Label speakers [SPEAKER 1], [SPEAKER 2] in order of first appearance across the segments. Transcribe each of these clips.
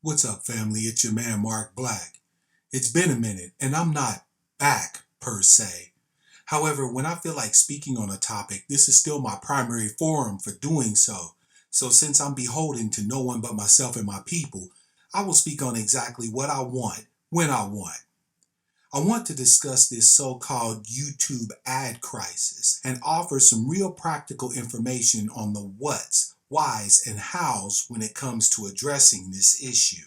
[SPEAKER 1] What's up, family? It's your man, Mark Black. It's been a minute, and I'm not back per se. However, when I feel like speaking on a topic, this is still my primary forum for doing so. So, since I'm beholden to no one but myself and my people, I will speak on exactly what I want, when I want. I want to discuss this so called YouTube ad crisis and offer some real practical information on the what's, why's, and how's when it comes to addressing this issue.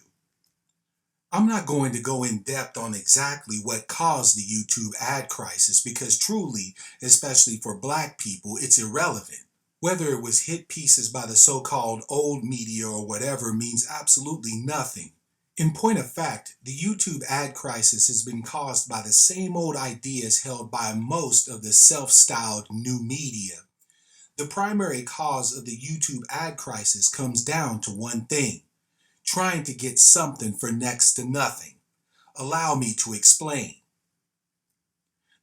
[SPEAKER 1] I'm not going to go in depth on exactly what caused the YouTube ad crisis because truly, especially for black people, it's irrelevant. Whether it was hit pieces by the so-called old media or whatever means absolutely nothing. In point of fact, the YouTube ad crisis has been caused by the same old ideas held by most of the self-styled new media. The primary cause of the YouTube ad crisis comes down to one thing: trying to get something for next to nothing. Allow me to explain.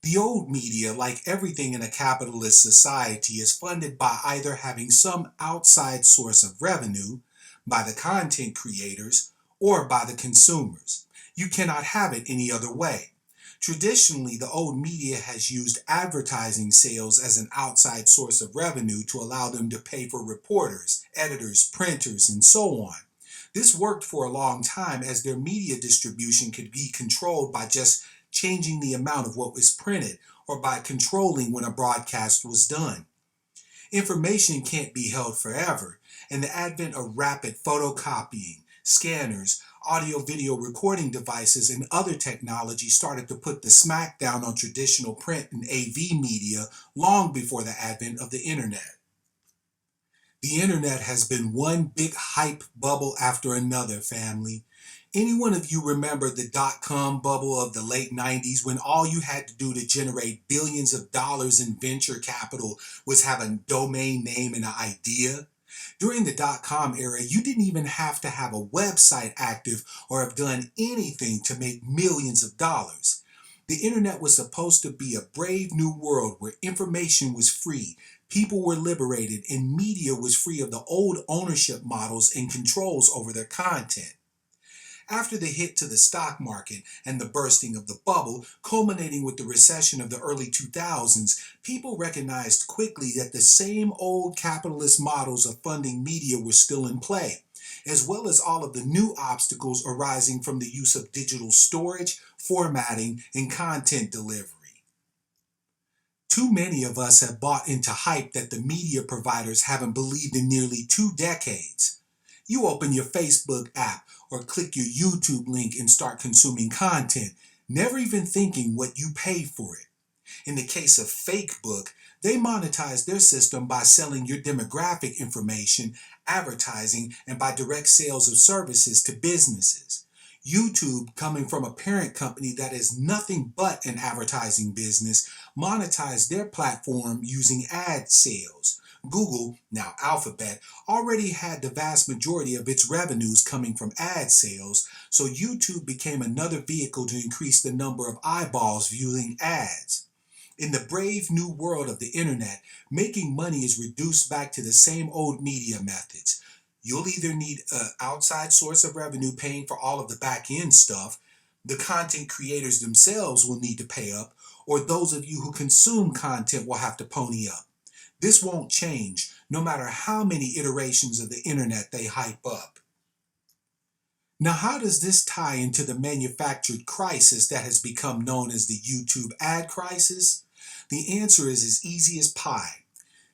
[SPEAKER 1] The old media, like everything in a capitalist society, is funded by either having some outside source of revenue, by the content creators, or by the consumers. You cannot have it any other way. Traditionally, the old media has used advertising sales as an outside source of revenue to allow them to pay for reporters, editors, printers, and so on. This worked for a long time as their media distribution could be controlled by just changing the amount of what was printed or by controlling when a broadcast was done. Information can't be held forever, and the advent of rapid photocopying, scanners, audio-video recording devices, and other technology started to put the smackdown on traditional print and AV media long before the advent of the internet. The internet has been one big hype bubble after another, family. Any one of you remember the dot-com bubble of the late 90s when all you had to do to generate billions of dollars in venture capital was have a domain name and an idea? During the dot-com era, you didn't even have to have a website active or have done anything to make millions of dollars. The internet was supposed to be a brave new world where information was free, people were liberated, and media was free of the old ownership models and controls over their content. After the hit to the stock market and the bursting of the bubble, culminating with the recession of the early 2000s, people recognized quickly that the same old capitalist models of funding media were still in play, as well as all of the new obstacles arising from the use of digital storage, formatting, and content delivery. Too many of us have bought into hype that the media providers haven't believed in nearly 2 decades. You open your Facebook app or click your YouTube link and start consuming content, never even thinking what you pay for it. In the case of Facebook, they monetize their system by selling your demographic information, advertising, and by direct sales of services to businesses. YouTube, coming from a parent company that is nothing but an advertising business, monetized their platform using ad sales. Google, now Alphabet, already had the vast majority of its revenues coming from ad sales, so YouTube became another vehicle to increase the number of eyeballs viewing ads. In the brave new world of the internet, making money is reduced back to the same old media methods. You'll either need an outside source of revenue paying for all of the back end stuff, the content creators themselves will need to pay up, or those of you who consume content will have to pony up. This won't change, no matter how many iterations of the internet they hype up. Now, how does this tie into the manufactured crisis that has become known as the YouTube ad crisis? The answer is as easy as pie.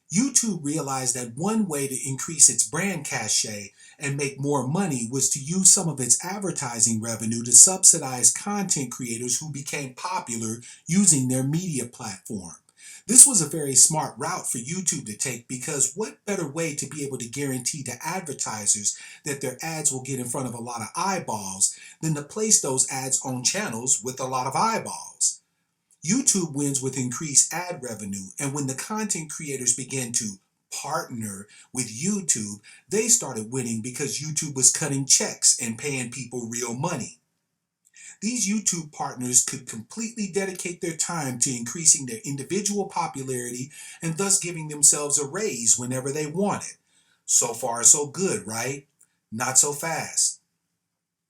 [SPEAKER 1] YouTube realized that one way to increase its brand cachet and make more money was to use some of its advertising revenue to subsidize content creators who became popular using their media platform. This was a very smart route for YouTube to take because what better way to be able to guarantee to advertisers that their ads will get in front of a lot of eyeballs than to place those ads on channels with a lot of eyeballs? YouTube wins with increased ad revenue, and when the content creators began to partner with YouTube, they started winning because YouTube was cutting checks and paying people real money. These YouTube partners could completely dedicate their time to increasing their individual popularity and thus giving themselves a raise whenever they wanted. So far, so good, right? Not so fast.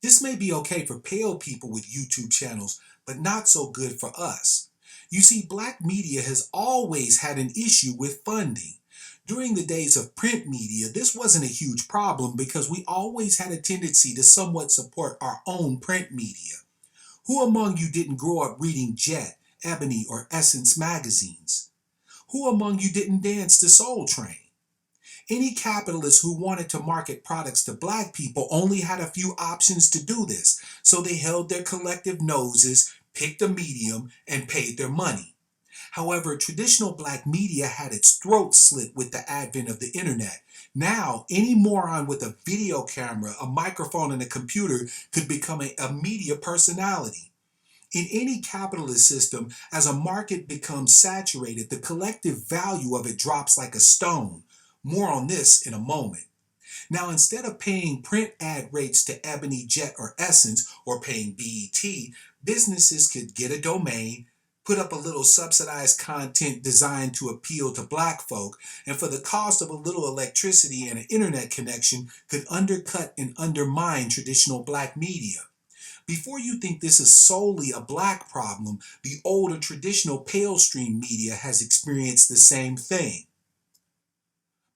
[SPEAKER 1] This may be okay for pale people with YouTube channels, but not so good for us. You see, black media has always had an issue with funding. During the days of print media, this wasn't a huge problem because we always had a tendency to somewhat support our own print media. Who among you didn't grow up reading Jet, Ebony, or Essence magazines? Who among you didn't dance to Soul Train? Any capitalist who wanted to market products to black people only had a few options to do this, so they held their collective noses, picked a medium, and paid their money. However, traditional black media had its throat slit with the advent of the internet. Now, any moron with a video camera, a microphone, and a computer could become a media personality. In any capitalist system, as a market becomes saturated, the collective value of it drops like a stone. More on this in a moment. Now, instead of paying print ad rates to Ebony, Jet, or Essence, or paying BET, businesses could get a domain, put up a little subsidized content designed to appeal to black folk, and for the cost of a little electricity and an internet connection, could undercut and undermine traditional black media. Before you think this is solely a black problem, the older traditional pale stream media has experienced the same thing.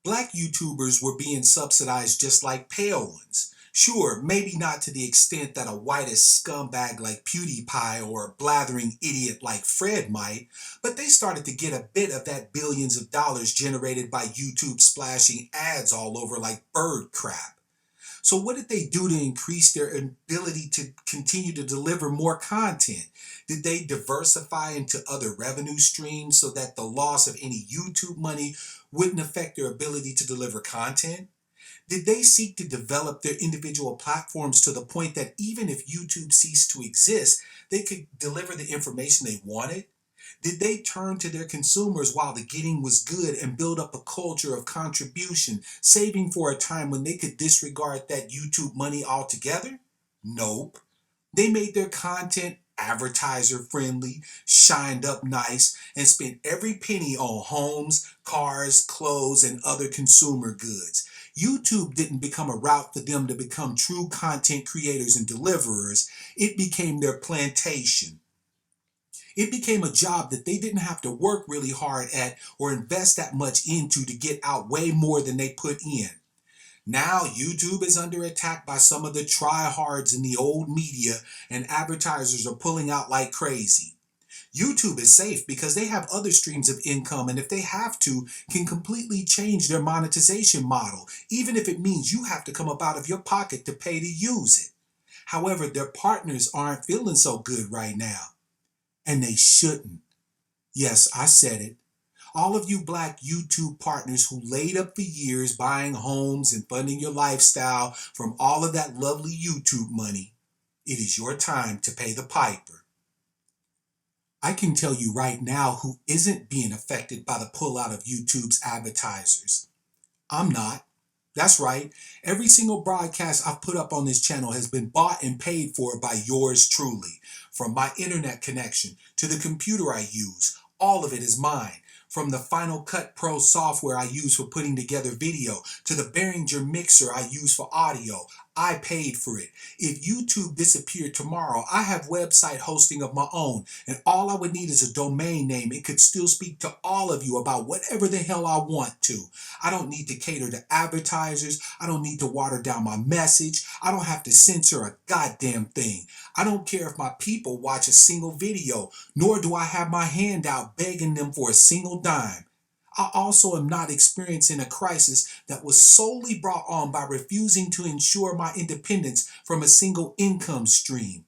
[SPEAKER 1] Black YouTubers were being subsidized just like pale ones. Sure, maybe not to the extent that a whitest scumbag like PewDiePie or a blathering idiot like Fred might, but they started to get a bit of that billions of dollars generated by YouTube splashing ads all over like bird crap. So what did they do to increase their ability to continue to deliver more content? Did they diversify into other revenue streams so that the loss of any YouTube money wouldn't affect their ability to deliver content? Did they seek to develop their individual platforms to the point that even if YouTube ceased to exist, they could deliver the information they wanted? Did they turn to their consumers while the getting was good and build up a culture of contribution, saving for a time when they could disregard that YouTube money altogether? Nope. They made their content advertiser friendly, shined up nice, and spent every penny on homes, cars, clothes, and other consumer goods. YouTube didn't become a route for them to become true content creators and deliverers. It became their plantation. It became a job that they didn't have to work really hard at or invest that much into to get out way more than they put in. Now YouTube is under attack by some of the tryhards in the old media, and advertisers are pulling out like crazy. YouTube is safe because they have other streams of income, and if they have to, can completely change their monetization model, even if it means you have to come up out of your pocket to pay to use it. However, their partners aren't feeling so good right now. And they shouldn't. Yes, I said it. All of you black YouTube partners who laid up for years buying homes and funding your lifestyle from all of that lovely YouTube money, it is your time to pay the piper. I can tell you right now who isn't being affected by the pullout of YouTube's advertisers. I'm not. That's right. Every single broadcast I've put up on this channel has been bought and paid for by yours truly. From my internet connection to the computer I use, all of it is mine. From the Final Cut Pro software I use for putting together video to the Behringer mixer I use for audio, I paid for it. If YouTube disappeared tomorrow, I have website hosting of my own, and all I would need is a domain name. It could still speak to all of you about whatever the hell I want to. I don't need to cater to advertisers. I don't need to water down my message. I don't have to censor a goddamn thing. I don't care if my people watch a single video, nor do I have my hand out begging them for a single dime. I also am not experiencing a crisis that was solely brought on by refusing to ensure my independence from a single income stream.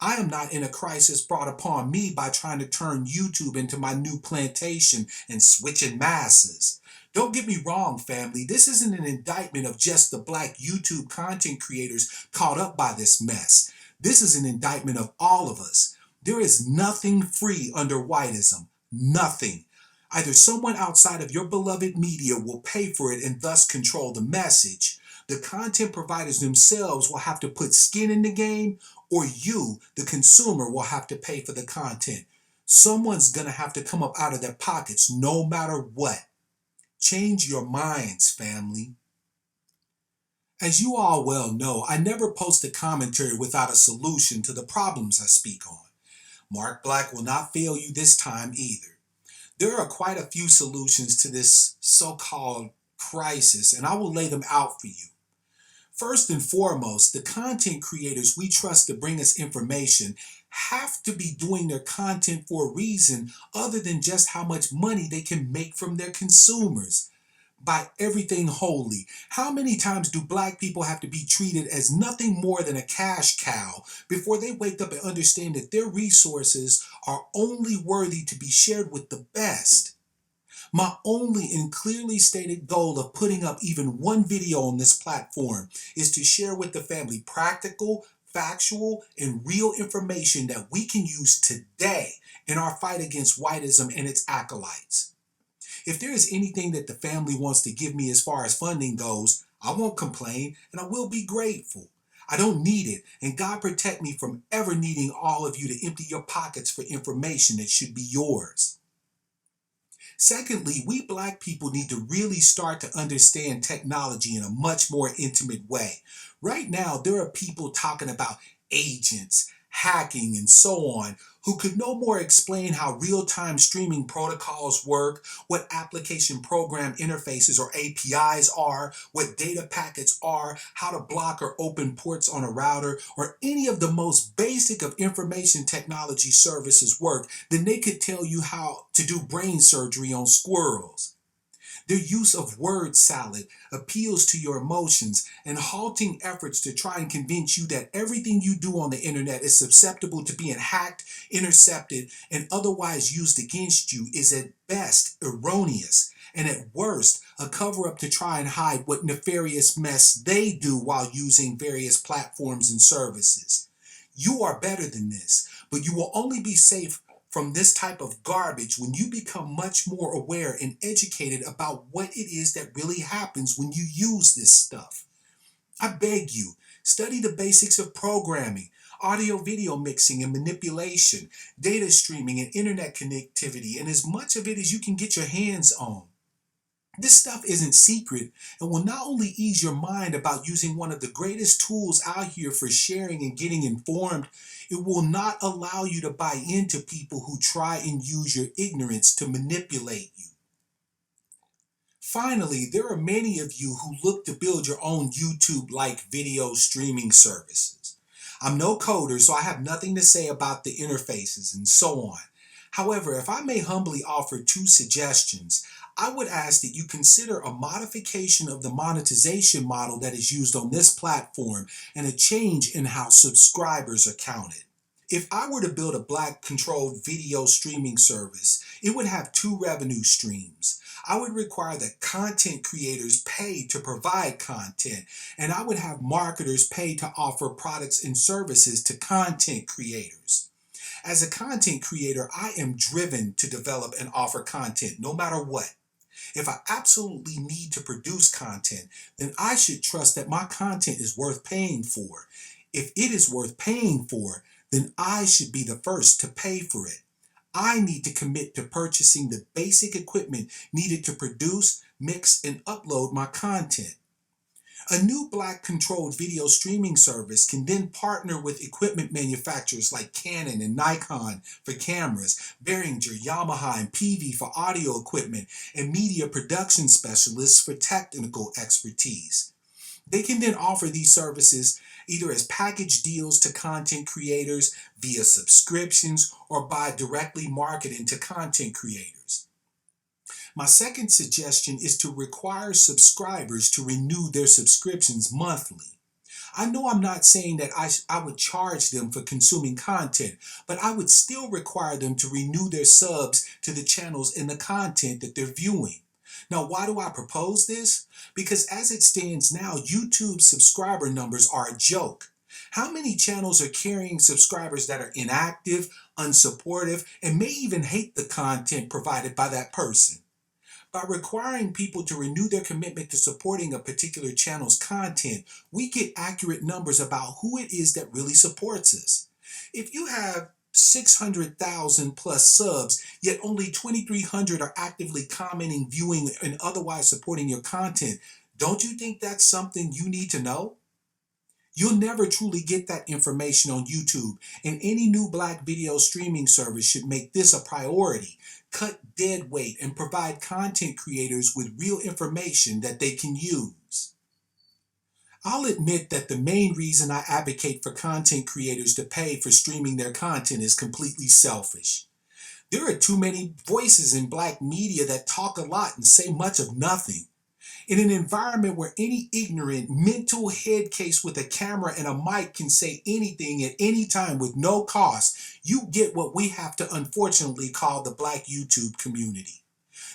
[SPEAKER 1] I am not in a crisis brought upon me by trying to turn YouTube into my new plantation and switching masses. Don't get me wrong, family. This isn't an indictment of just the black YouTube content creators caught up by this mess. This is an indictment of all of us. There is nothing free under whiteism. Nothing. Either someone outside of your beloved media will pay for it and thus control the message. The content providers themselves will have to put skin in the game, or you, the consumer, will have to pay for the content. Someone's going to have to come up out of their pockets no matter what. Change your minds, family. As you all well know, I never post a commentary without a solution to the problems I speak on. Mark Black will not fail you this time either. There are quite a few solutions to this so-called crisis, and I will lay them out for you. First and foremost, the content creators we trust to bring us information have to be doing their content for a reason other than just how much money they can make from their consumers. By everything holy, how many times do black people have to be treated as nothing more than a cash cow before they wake up and understand that their resources are only worthy to be shared with the best? My only and clearly stated goal of putting up even one video on this platform is to share with the family practical, factual, and real information that we can use today in our fight against whiteism and its acolytes. If there is anything that the family wants to give me as far as funding goes, I won't complain and I will be grateful. I don't need it, and God protect me from ever needing all of you to empty your pockets for information that should be yours. Secondly, we black people need to really start to understand technology in a much more intimate way. Right now, there are people talking about agents, hacking, and so on, who could no more explain how real-time streaming protocols work, what application program interfaces or APIs are, what data packets are, how to block or open ports on a router, or any of the most basic of information technology services work than they could tell you how to do brain surgery on squirrels. Their use of word salad appeals to your emotions, and halting efforts to try and convince you that everything you do on the internet is susceptible to being hacked, intercepted, and otherwise used against you is at best erroneous, and at worst a cover-up to try and hide what nefarious mess they do while using various platforms and services. You are better than this, but you will only be safe from this type of garbage when you become much more aware and educated about what it is that really happens when you use this stuff. I beg you, study the basics of programming, audio-video mixing and manipulation, data streaming and internet connectivity, and as much of it as you can get your hands on. This stuff isn't secret and will not only ease your mind about using one of the greatest tools out here for sharing and getting informed, it will not allow you to buy into people who try and use your ignorance to manipulate you. Finally, there are many of you who look to build your own YouTube-like video streaming services. I'm no coder, so I have nothing to say about the interfaces and so on. However, if I may humbly offer two suggestions, I would ask that you consider a modification of the monetization model that is used on this platform and a change in how subscribers are counted. If I were to build a black-controlled video streaming service, it would have two revenue streams. I would require that content creators pay to provide content, and I would have marketers pay to offer products and services to content creators. As a content creator, I am driven to develop and offer content no matter what. If I absolutely need to produce content, then I should trust that my content is worth paying for. If it is worth paying for, then I should be the first to pay for it. I need to commit to purchasing the basic equipment needed to produce, mix, and upload my content. A new black-controlled video streaming service can then partner with equipment manufacturers like Canon and Nikon for cameras, Behringer, Yamaha, and Peavey for audio equipment, and media production specialists for technical expertise. They can then offer these services either as package deals to content creators, via subscriptions, or by directly marketing to content creators. My second suggestion is to require subscribers to renew their subscriptions monthly. I know I'm not saying that I would charge them for consuming content, but I would still require them to renew their subs to the channels and the content that they're viewing. Now, why do I propose this? Because as it stands now, YouTube subscriber numbers are a joke. How many channels are carrying subscribers that are inactive, unsupportive, and may even hate the content provided by that person? By requiring people to renew their commitment to supporting a particular channel's content, we get accurate numbers about who it is that really supports us. If you have 600,000 plus subs, yet only 2,300 are actively commenting, viewing, and otherwise supporting your content, Don't you think that's something you need to know? You'll never truly get that information on YouTube, and any new Black video streaming service should make this a priority. Cut dead weight and provide content creators with real information that they can use. I'll admit that the main reason I advocate for content creators to pay for streaming their content is completely selfish. There are too many voices in Black media that talk a lot and say much of nothing. In an environment where any ignorant mental head case with a camera and a mic can say anything at any time with no cost, you get what we have to unfortunately call the Black YouTube community.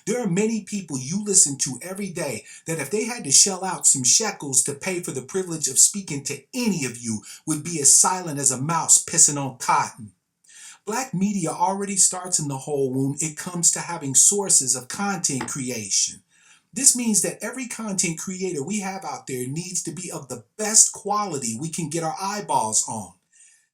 [SPEAKER 1] There are many people you listen to every day that if they had to shell out some shekels to pay for the privilege of speaking to any of you would be as silent as a mouse pissing on cotton. Black media already starts in the hole when it comes to having sources of content creation. This means that every content creator we have out there needs to be of the best quality we can get our eyeballs on.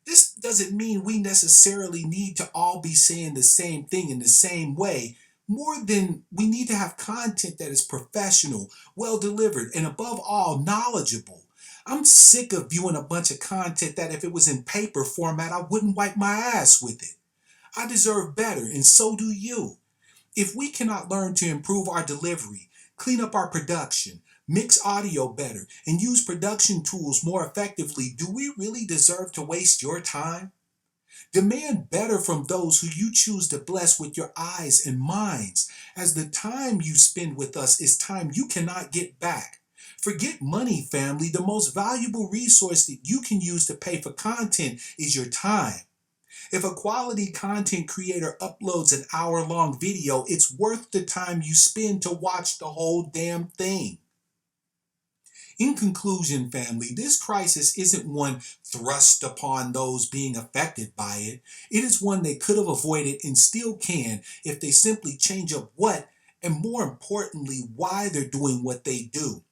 [SPEAKER 1] This doesn't mean we necessarily need to all be saying the same thing in the same way. More than we need to have content that is professional, well delivered, and above all, knowledgeable. I'm sick of viewing a bunch of content that if it was in paper format, I wouldn't wipe my ass with it. I deserve better, and so do you. If we cannot learn to improve our delivery, clean up our production, mix audio better, and use production tools more effectively, do we really deserve to waste your time? Demand better from those who you choose to bless with your eyes and minds, as the time you spend with us is time you cannot get back. Forget money, family. The most valuable resource that you can use to pay for content is your time. If a quality content creator uploads an hour-long video, it's worth the time you spend to watch the whole damn thing. In conclusion, family, this crisis isn't one thrust upon those being affected by it. It is one they could have avoided and still can if they simply change up what, and more importantly, why they're doing what they do.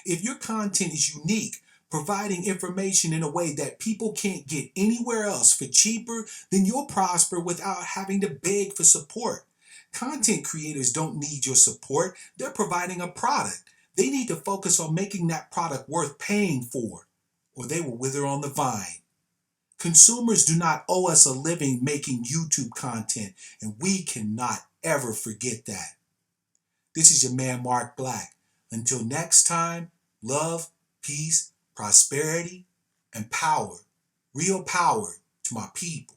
[SPEAKER 1] If your content is unique, providing information in a way that people can't get anywhere else for cheaper, then you'll prosper without having to beg for support. Content creators don't need your support. They're providing a product. They need to focus on making that product worth paying for, or they will wither on the vine. Consumers do not owe us a living making YouTube content, and we cannot ever forget that. This is your man, Mark Black. Until next time, love, peace, prosperity, and power. Real power to my people.